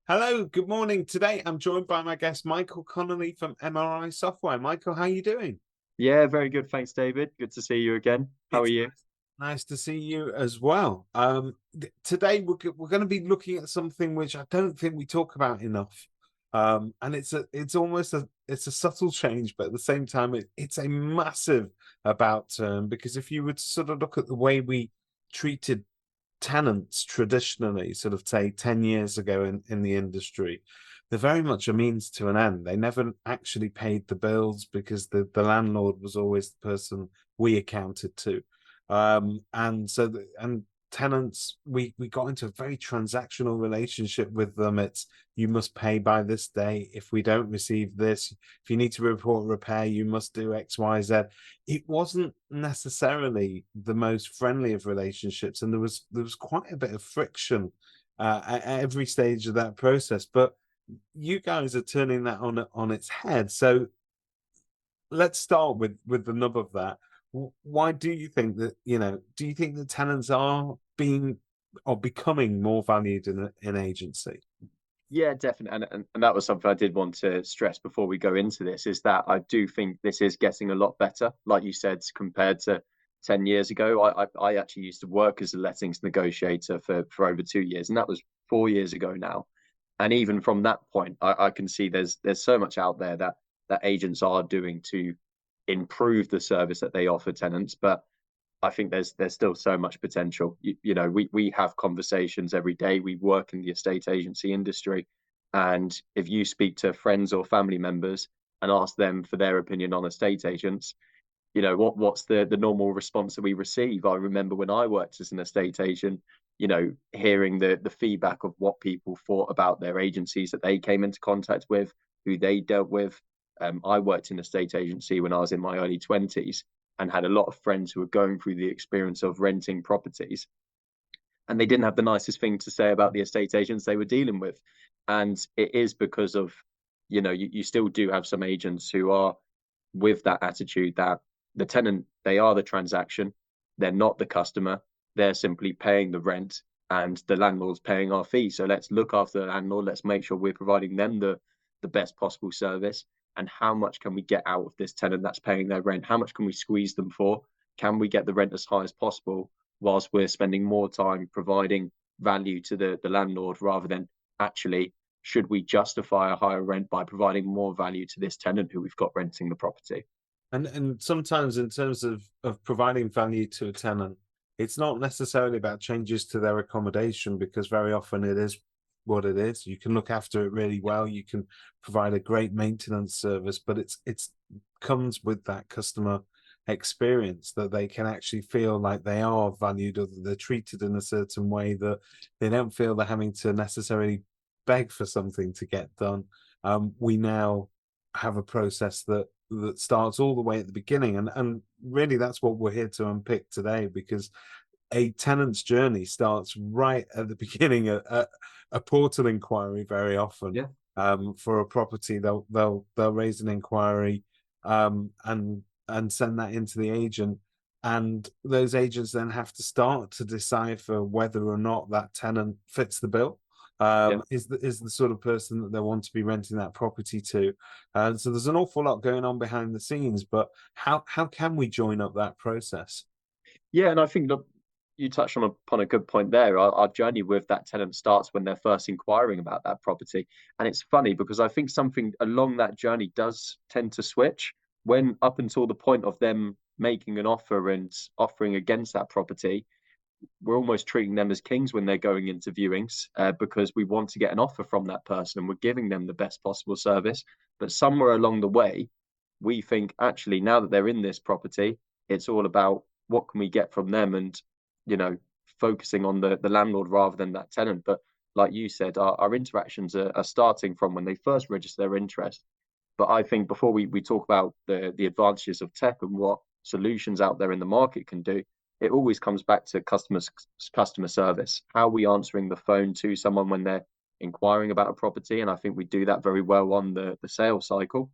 Hello, good morning. Today I'm joined by my guest Michael Connolly from MRI Software. Michael, how are you doing? Yeah, very good. Thanks, David. Good to see you again. How are It's you? nice to see you as well. Today we're going to be looking at something which I don't think we talk about enough. And it's almost a subtle change, but at the same time it's a massive about turn because if you were to sort of look at the way we treated tenants traditionally, sort of say 10 years ago in the industry, they're very much a means to an end. They never actually paid the bills because the landlord was always the person we accounted to. And tenants, we got into a very transactional relationship with them. It's you must pay by this day. If we don't receive this, if you need to report a repair, you must do X, Y, Z. It wasn't necessarily the most friendly of relationships, and there was quite a bit of friction at every stage of that process. But you guys are turning that on its head. So let's start with the nub of that. Why do you think that, do you think the tenants are being or becoming more valued in agency? Yeah, definitely. And that was something I did want to stress before we go into this, is that I do think this is getting a lot better. Like you said, compared to 10 years ago, I actually used to work as a lettings negotiator for over 2 years, and that was 4 years ago now. And even from that point, I can see there's so much out there that agents are doing to improve the service that they offer tenants. But I think there's still so much potential. We have conversations every day. We work in the estate agency industry, and if you speak to friends or family members and ask them for their opinion on estate agents, what's the normal response that we receive? I remember when I worked as an estate agent, hearing the feedback of what people thought about their agencies that they came into contact with, who they dealt with. I worked in a estate agency when I was in my early 20s and had a lot of friends who were going through the experience of renting properties, and they didn't have the nicest thing to say about the estate agents they were dealing with. And it is because of, you still do have some agents who are with that attitude that the tenant, they are the transaction, they're not the customer, they're simply paying the rent and the landlord's paying our fee. So let's look after the landlord, let's make sure we're providing them the best possible service. And how much can we get out of this tenant that's paying their rent? How much can we squeeze them for? Can we get the rent as high as possible whilst we're spending more time providing value to the landlord, rather than actually, should we justify a higher rent by providing more value to this tenant who we've got renting the property? And sometimes in terms of providing value to a tenant, it's not necessarily about changes to their accommodation because very often it is what it is. You can look after it really well. You can provide a great maintenance service, but it's comes with that customer experience that they can actually feel like they are valued or that they're treated in a certain way, that they don't feel they're having to necessarily beg for something to get done. We now have a process that starts all the way at the beginning, and really that's what we're here to unpick today, because a tenant's journey starts right at the beginning. A portal inquiry very often, Yeah. for a property, they'll raise an inquiry, and send that into the agent, and those agents then have to start to decipher whether or not that tenant fits the bill, Yeah. is the sort of person that they want to be renting that property to. And so there's an awful lot going on behind the scenes, but how can we join up that process? Yeah, and I think, look, you touched upon a good point there. Our journey with that tenant starts when they're first inquiring about that property. And it's funny because I think something along that journey does tend to switch when, up until the point of them making an offer and offering against that property, we're almost treating them as kings when they're going into viewings, because we want to get an offer from that person and we're giving them the best possible service. But somewhere along the way, we think, actually, now that they're in this property, it's all about what can we get from them, and, you know focusing on the landlord rather than that tenant. But like you said, our interactions are starting from when they first register their interest. But I think before we talk about the advantages of tech and what solutions out there in the market can do, it always comes back to customer service. How are we answering the phone to someone when they're inquiring about a property? And I think we do that very well on the sales cycle.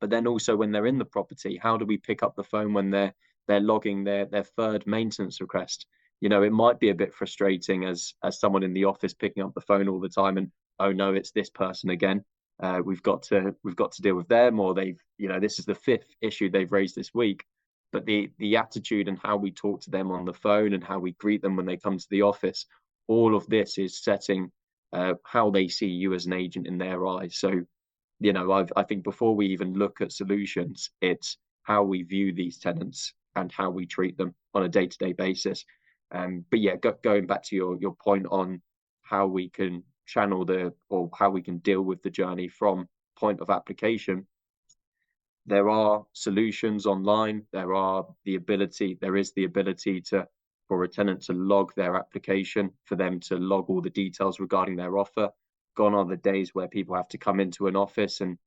But then also when they're in the property, how do we pick up the phone when they're logging their third maintenance request? It might be a bit frustrating as someone in the office picking up the phone all the time and oh no, it's this person again. We've got to deal with them, or this is the fifth issue they've raised this week. But the attitude and how we talk to them on the phone and how we greet them when they come to the office, all of this is setting how they see you as an agent in their eyes. So, I think before we even look at solutions, it's how we view these tenants and how we treat them on a day-to-day basis. But yeah, going back to your point on how we can or how we can deal with the journey from point of application, there are solutions online. There is the ability for a tenant to log their application, for them to log all the details regarding their offer. Gone are the days where people have to come into an office and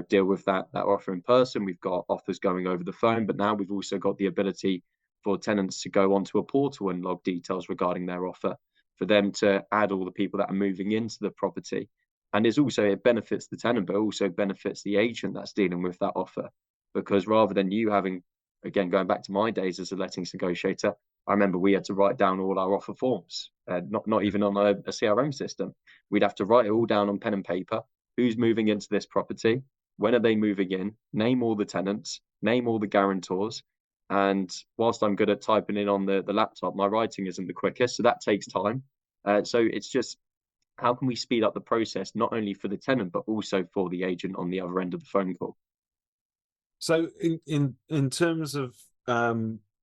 deal with that offer in person. We've got offers going over the phone, but now we've also got the ability for tenants to go onto a portal and log details regarding their offer, for them to add all the people that are moving into the property. And it benefits the tenant, but also benefits the agent that's dealing with that offer. Because rather than you having, again, going back to my days as a lettings negotiator, I remember we had to write down all our offer forms, not even on a CRM system. We'd have to write it all down on pen and paper. Who's moving into this property? When are they moving in? Name all the tenants, name all the guarantors. And whilst I'm good at typing in on the laptop, my writing isn't the quickest, so that takes time. So it's just, how can we speed up the process, not only for the tenant, but also for the agent on the other end of the phone call? So in terms of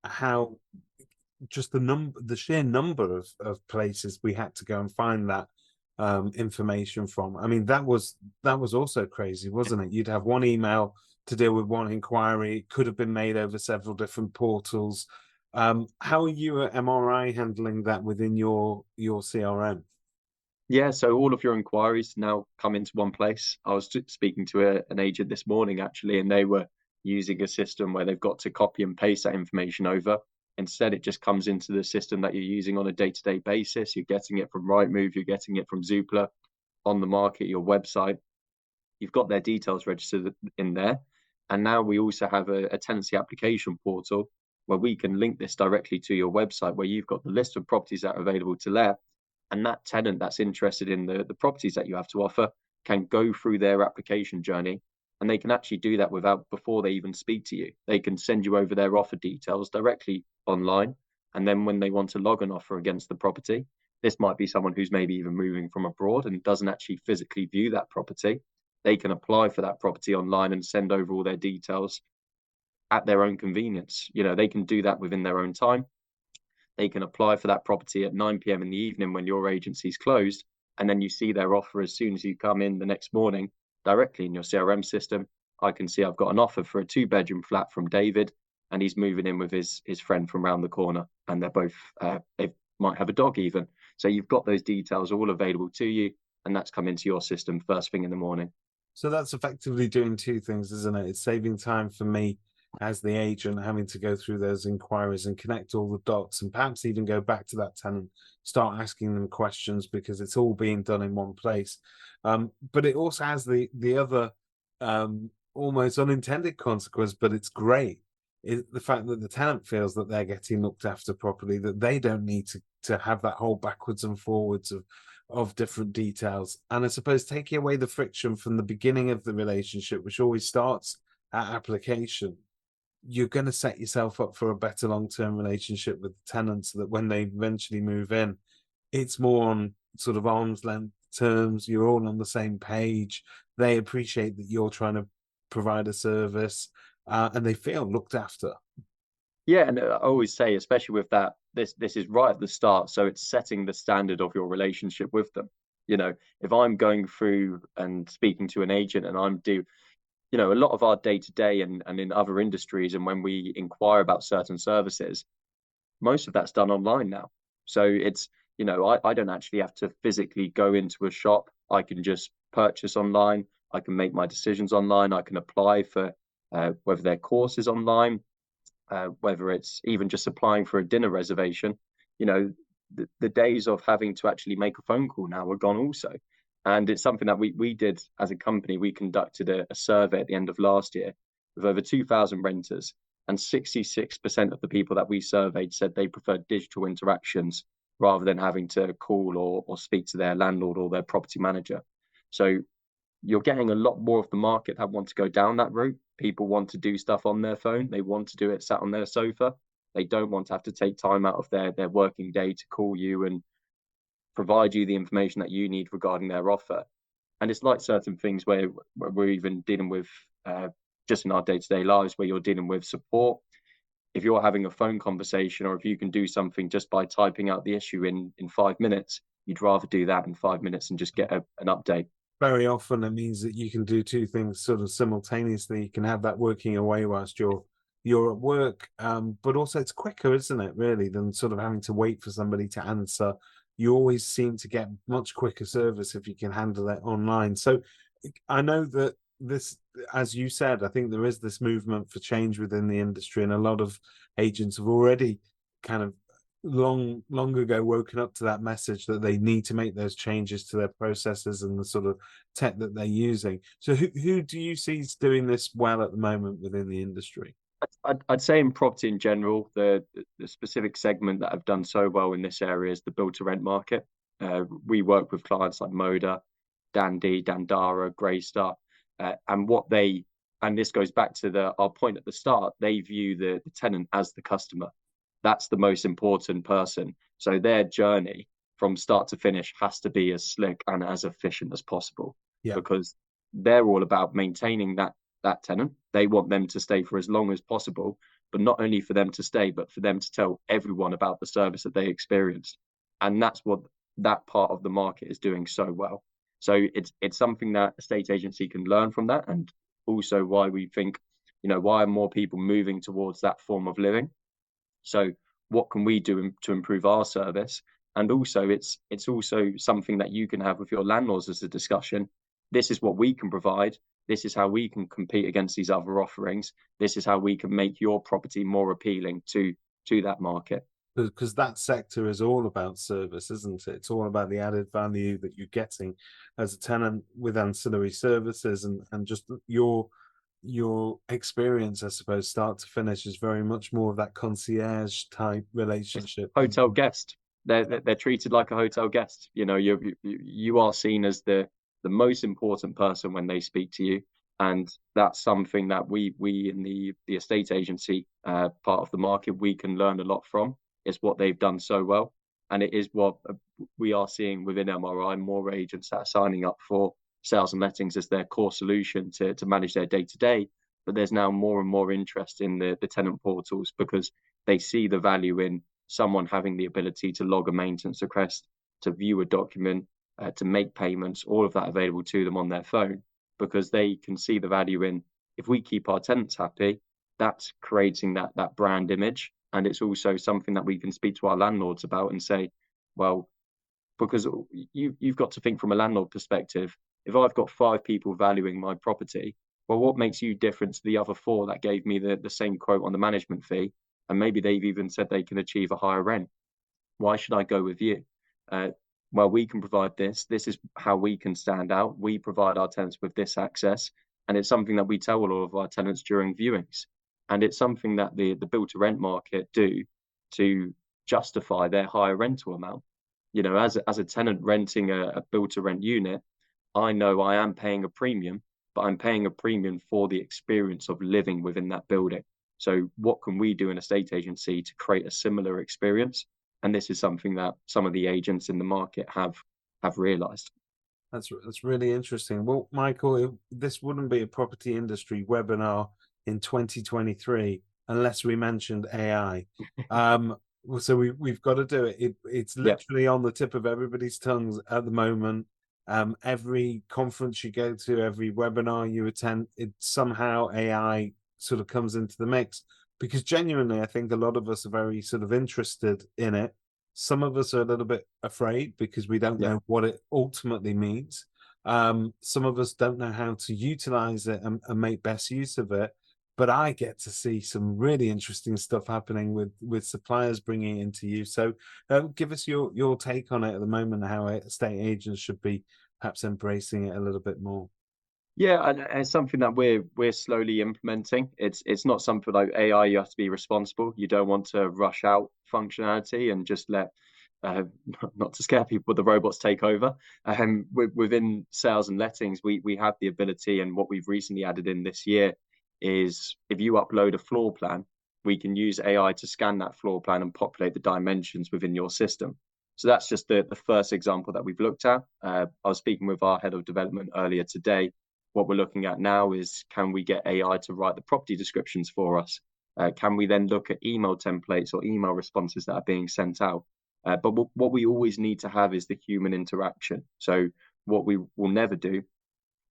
how just the sheer number of places we had to go and find that information from. I mean, that was also crazy, wasn't it? You'd have one email to deal with one inquiry. It could have been made over several different portals. How are you at MRI handling that within your CRM? Yeah, so all of your inquiries now come into one place. I was speaking to an agent this morning, actually, and they were using a system where they've got to copy and paste that information over. Instead, it just comes into the system that you're using on a day-to-day basis. You're getting it from Rightmove, you're getting it from Zoopla, on the market, your website. You've got their details registered in there. And now we also have a tenancy application portal where we can link this directly to your website, where you've got the list of properties that are available to let. And that tenant that's interested in the properties that you have to offer can go through their application journey, and they can actually do that before they even speak to you. They can send you over their offer details directly online. And then when they want to log an offer against the property, this might be someone who's maybe even moving from abroad and doesn't actually physically view that property. They can apply for that property online and send over all their details at their own convenience. They can do that within their own time. They can apply for that property at 9 p.m. in the evening when your agency's closed, and then you see their offer as soon as you come in the next morning directly in your CRM system. I can see I've got an offer for a 2-bedroom flat from David, and he's moving in with his friend from around the corner, and they're both they might have a dog even. So you've got those details all available to you, and that's come into your system first thing in the morning. So that's effectively doing two things, isn't it? It's saving time for me as the agent, having to go through those inquiries and connect all the dots, and perhaps even go back to that tenant, start asking them questions, because it's all being done in one place. But it also has the other almost unintended consequence, but it's great, is the fact that the tenant feels that they're getting looked after properly, that they don't need to have that whole backwards and forwards of different details. And I suppose taking away the friction from the beginning of the relationship, which always starts at application, you're going to set yourself up for a better long-term relationship with the tenants, so that when they eventually move in, it's more on sort of arm's length terms. You're all on the same page. They appreciate that you're trying to provide a service, and they feel looked after. Yeah, and I always say, especially with that, this is right at the start, so it's setting the standard of your relationship with them. If I'm going through and speaking to an agent, and a lot of our day to day and in other industries, and when we inquire about certain services, most of that's done online now. So it's, I don't actually have to physically go into a shop. I can just purchase online. I can make my decisions online. I can apply for whether they're courses online, whether it's even just applying for a dinner reservation. The days of having to actually make a phone call now are gone also. And it's something that we did as a company. We conducted a survey at the end of last year with over 2,000 renters, and 66% of the people that we surveyed said they preferred digital interactions rather than having to call or speak to their landlord or their property manager. So you're getting a lot more of the market that want to go down that route. People want to do stuff on their phone. They want to do it sat on their sofa. They don't want to have to take time out of their working day to call you and provide you the information that you need regarding their offer. And it's like certain things where we're even dealing with just in our day-to-day lives, where you're dealing with support. If you're having a phone conversation, or if you can do something just by typing out the issue in 5 minutes, you'd rather do that in 5 minutes and just get an update. Very often it means that you can do two things sort of simultaneously. You can have that working away whilst you're at work, but also it's quicker, isn't it, really, than sort of having to wait for somebody to answer. You always seem to get much quicker service if you can handle it online. So I know that this, as you said, I think there is this movement for change within the industry, and a lot of agents have already kind of long ago woken up to that message that they need to make those changes to their processes and the sort of tech that they're using. So who do you see is doing this well at the moment within the industry? I'd say in property in general, the specific segment that have done so well in this area is the build to rent market. We work with clients like Moda, Dandy, Dandara, Greystar, and this goes back to our point at the start. They view the tenant as the customer. That's the most important person. So their journey from start to finish has to be as slick and as efficient as possible, Yeah. because they're all about maintaining that tenant. They want them to stay for as long as possible, but not only for them to stay, but for them to tell everyone about the service that they experienced. And that's what that part of the market is doing so well. So it's something that a state agency can learn from that, and also why we think, why are more people moving towards that form of living? So what can we do to improve our service? And also it's also something that you can have with your landlords as a discussion. This is what we can provide. This is how we can compete against these other offerings. This is how we can make your property more appealing to that market. Because that sector is all about service, isn't it? It's all about the added value that you're getting as a tenant with ancillary services, and just your experience, I suppose, start to finish, is very much more of that concierge type relationship. Hotel guest. They're treated like a hotel guest. You are seen as the most important person when they speak to you, and that's something that we in the estate agency part of the market, we can learn a lot from. It's what they've done so well, and it is what we are seeing within MRI. More agents that are signing up for sales and lettings as their core solution to manage their day to day. But there's now more and more interest in the tenant portals, because they see the value in someone having the ability to log a maintenance request, to view a document, to make payments, all of that available to them on their phone, because they can see the value in, if we keep our tenants happy, that's creating that brand image. And it's also something that we can speak to our landlords about and say, well, because you've got to think from a landlord perspective. If I've got 5 people valuing my property, well, what makes you different to the other 4 that gave me the same quote on the management fee? And maybe they've even said they can achieve a higher rent. Why should I go with you? Well, we can provide this. This is how we can stand out. We provide our tenants with this access. And it's something that we tell all of our tenants during viewings. And it's something that the build to rent market do to justify their higher rental amount. As a tenant renting a build to rent unit, I know I am paying a premium, but I'm paying a premium for the experience of living within that building. So what can we do in a estate agency to create a similar experience? And this is something that some of the agents in the market have realized. That's really interesting. Well, Michael, this wouldn't be a property industry webinar in 2023 unless we mentioned AI. So we've got to do it. It's literally on the tip of everybody's tongues at the moment. Every conference you go to, every webinar you attend, it somehow AI sort of comes into the mix, because genuinely, I think a lot of us are very sort of interested in it. Some of us are a little bit afraid because we don't know what it ultimately means. Some of us don't know how to utilize it and make best use of it. But I get to see some really interesting stuff happening with suppliers bringing it into use. So give us your take on it at the moment, how estate agents should be perhaps embracing it a little bit more. Yeah, and it's something that we're slowly implementing. It's not something like AI. You have to be responsible. You don't want to rush out functionality and just let not to scare people, but the robots take over. Within sales and lettings, we have the ability, and what we've recently added in this year is if you upload a floor plan, we can use AI to scan that floor plan and populate the dimensions within your system. So that's just the first example that we've looked at. I was speaking with our head of development earlier today. What we're looking at now is, can we get AI to write the property descriptions for us? Can we then look at email templates or email responses that are being sent out? But what we always need to have is the human interaction. So what we will never do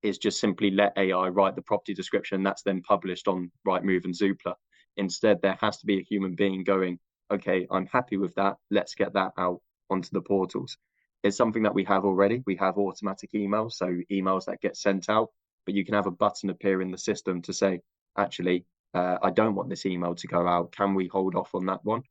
is just simply let AI write the property description that's then published on Rightmove and Zoopla. Instead, there has to be a human being going, okay, I'm happy with that. Let's get that out onto the portals. It's something that we have already. We have automatic emails, so emails that get sent out, but you can have a button appear in the system to say, actually, I don't want this email to go out. Can we hold off on that one?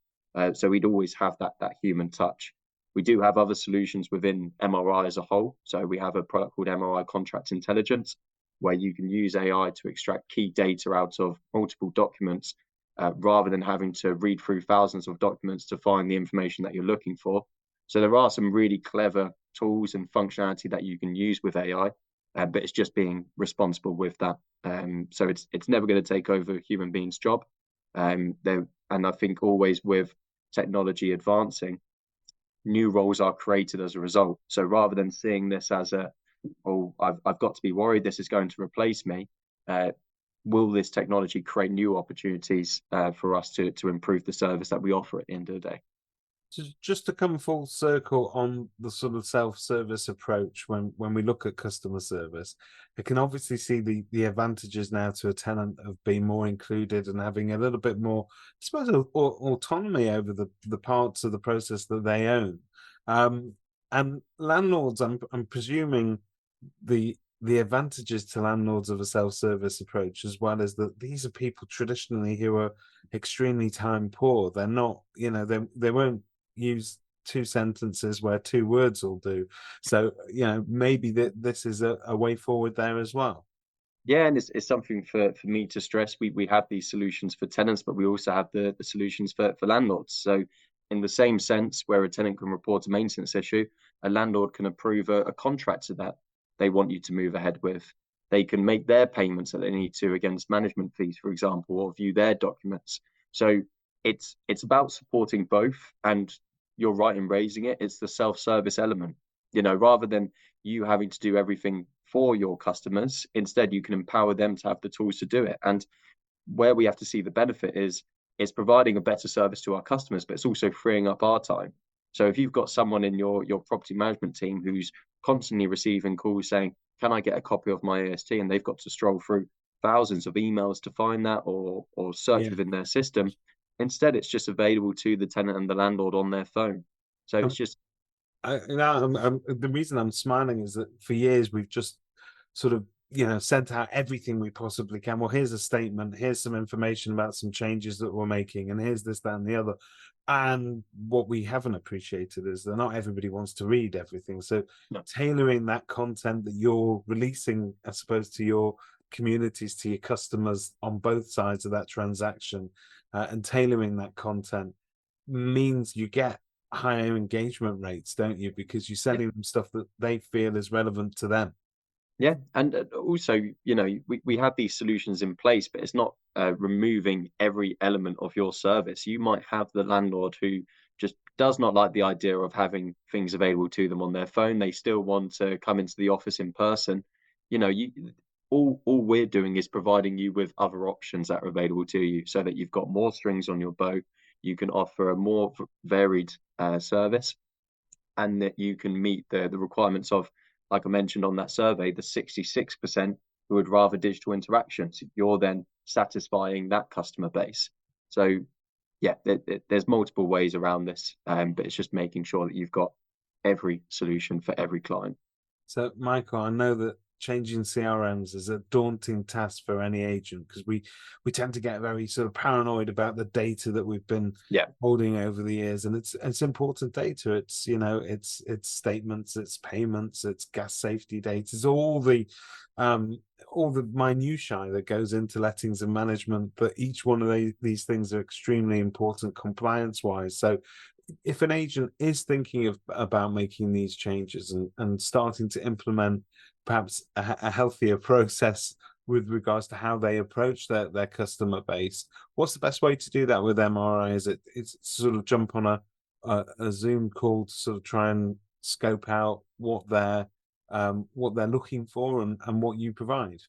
So we'd always have that human touch. We do have other solutions within MRI as a whole. So we have a product called MRI Contract Intelligence, where you can use AI to extract key data out of multiple documents, rather than having to read through thousands of documents to find the information that you're looking for. So there are some really clever tools and functionality that you can use with AI, but it's just being responsible with that. So it's never going to take over a human being's job. And I think always with technology advancing, new roles are created as a result. So rather than seeing this as I've got to be worried this is going to replace me, will this technology create new opportunities for us to improve the service that we offer at the end of the day? Just to come full circle on the sort of self-service approach when we look at customer service, I can obviously see the advantages now to a tenant of being more included and having a little bit more, I suppose, autonomy over the parts of the process that they own. And landlords, I'm presuming the advantages to landlords of a self-service approach, as well as that these are people traditionally who are extremely time poor. They're not, they won't use two sentences where two words will do. So, maybe this is a way forward there as well. Yeah, and it's something for me to stress. We have these solutions for tenants, but we also have the solutions for landlords. So in the same sense, where a tenant can report a maintenance issue, a landlord can approve a contract to that they want you to move ahead with. They can make their payments that they need to against management fees, for example, or view their documents. So it's about supporting both. And you're right in raising it. It's the self-service element. Rather than you having to do everything for your customers, instead you can empower them to have the tools to do it. And where we have to see the benefit is it's providing a better service to our customers, but it's also freeing up our time. So if you've got someone in your property management team who's constantly receiving calls saying, can I get a copy of my AST? And they've got to stroll through thousands of emails to find that, or search within their system. Instead, it's just available to the tenant and the landlord on their phone. So it's just the reason I'm smiling is that for years we've just sort of sent out everything we possibly can. Well, here's a statement, here's some information about some changes that we're making, and here's this, that, and the other. And what we haven't appreciated is that not everybody wants to read everything. So tailoring that content that you're releasing, I suppose, to your communities, to your customers on both sides of that transaction, and tailoring that content means you get higher engagement rates, don't you? Because you're sending them stuff that they feel is relevant to them. Yeah, and also, we have these solutions in place, but it's not removing every element of your service. You might have the landlord who just does not like the idea of having things available to them on their phone. They still want to come into the office in person. All we're doing is providing you with other options that are available to you, so that you've got more strings on your bow. You can offer a more varied service, and that you can meet the requirements of, like I mentioned on that survey, the 66% who would rather digital interactions. You're then satisfying that customer base. So yeah, there's multiple ways around this, but it's just making sure that you've got every solution for every client. So, Michael, I know that changing CRMs is a daunting task for any agent, because we tend to get very sort of paranoid about the data that we've been holding over the years, and it's important data. It's it's statements, it's payments, it's gas safety data, it's all the minutiae that goes into lettings and management. But each one of these things are extremely important compliance wise. So if an agent is thinking about making these changes and starting to implement perhaps a healthier process with regards to how they approach their customer base, what's the best way to do that with MRI? Is it's sort of jump on a Zoom call to sort of try and scope out what they're looking for and what you provide?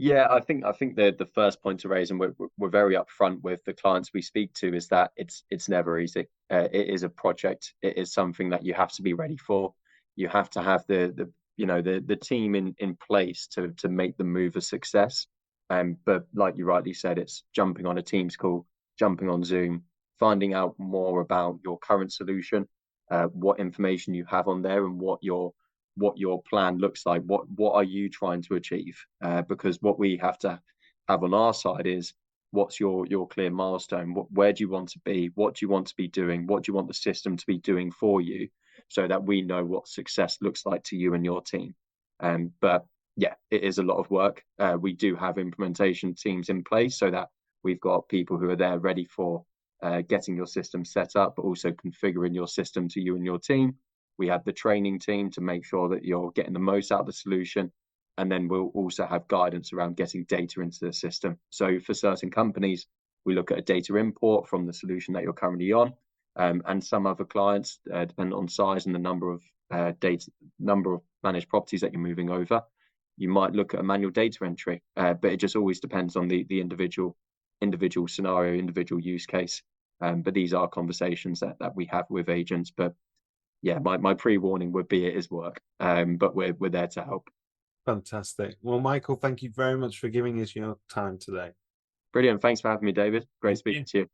Yeah, I think the first point to raise, and we're very upfront with the clients we speak to, is that it's never easy. It is a project. It is something that you have to be ready for. You have to have the team in place to make the move a success. But like you rightly said, it's jumping on a Teams call, jumping on Zoom, finding out more about your current solution, what information you have on there, and what your plan looks like. What are you trying to achieve? Because what we have to have on our side is what's your clear milestone? Where do you want to be? What do you want to be doing? What do you want the system to be doing for you, so that we know what success looks like to you and your team. But yeah, it is a lot of work. We do have implementation teams in place so that we've got people who are there ready for getting your system set up, but also configuring your system to you and your team. We have the training team to make sure that you're getting the most out of the solution. And then we'll also have guidance around getting data into the system. So for certain companies, we look at a data import from the solution that you're currently on. And some other clients, depending on size and the number of managed properties that you're moving over, you might look at a manual data entry. But it just always depends on the individual scenario, individual use case. But these are conversations that we have with agents. But yeah, my pre-warning would be it is work, but we're there to help. Fantastic. Well, Michael, thank you very much for giving us your time today. Brilliant. Thanks for having me, David. Great Thank speaking you. to you.